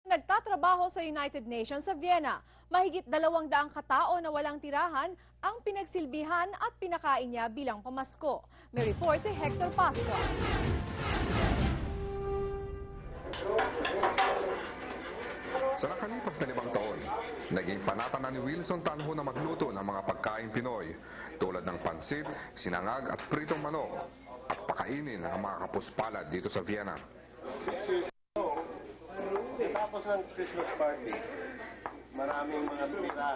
Nagtatrabaho sa United Nations sa Vienna. Mahigit 200 katao na walang tirahan ang pinagsilbihan at pinakain niya bilang pamasko. May report si Hector Pascua. Sa nakalipas na 5 taon, naging panata na ni Wilson Tanho na magluto ng mga pagkain Pinoy tulad ng pansit, sinangag at pritong manok at pakainin ang mga kapuspalad dito sa Vienna. Tapos ng Christmas party, maraming mga tira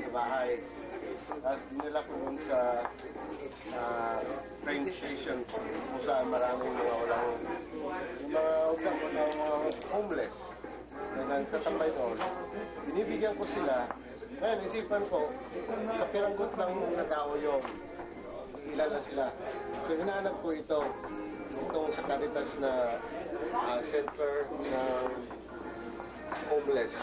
sa bahay. Tapos nila ko dun sa train station kung saan maraming mga homeless na nagtatambay doon. Binibigyan ko sila. Ngayon, isipan ko, kapiranggot lang na tao yung ilan na sila. So, hinahanap ko itong sa Caritas na center ng homeless.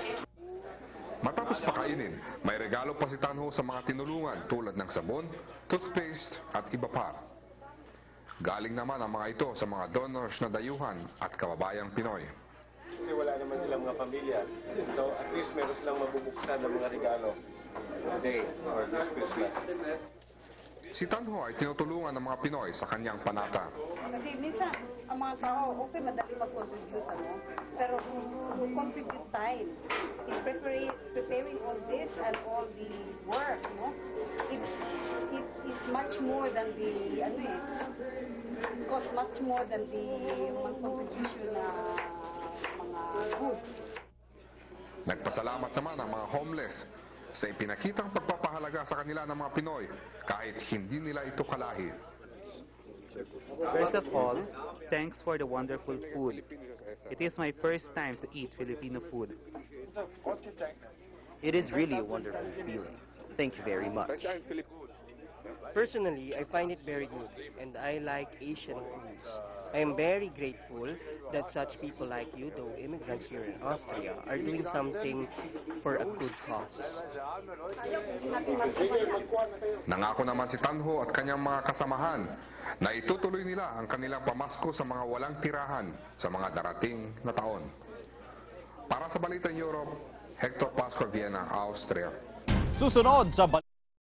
Matapos pakainin, may regalo pa si Tanho sa mga tinulungan tulad ng sabon, toothpaste at iba pa. Galing naman ang mga ito sa mga donors na dayuhan at kababayang Pinoy. Kasi wala naman silang mga pamilya. So at least meron silang mabubuksan ng mga regalo today or this Christmas. Si Tanho ay tinutulungan ng mga Pinoy sa kanyang panata. Kasi minsan, ang mga tao, okay, madali mag-contribute, pero to contribute time in preparing all this and all the work, it's much more than the, cost much more than the mga contribution na mga goods. Nagpasalamat naman ang mga homeless sa ipinakitang pagpapahalaga sa kanila ng mga Pinoy kahit hindi nila ito kalahi. First of all, thanks for the wonderful food. It is my first time to eat Filipino food. It is really a wonderful feeling. Thank you very much. Personally, I find it very good, and I like Asian foods. I am very grateful that such people like you, though immigrants here in Austria, are doing something for a good cause. Nangako naman si Tanho at kanyang mga kasamahan na itutuloy nila ang kanilang pamasko sa mga walang tirahan sa mga darating na taon. Para sa Balitang Europe, Hector Pascua, Vienna, Austria. Susunod sa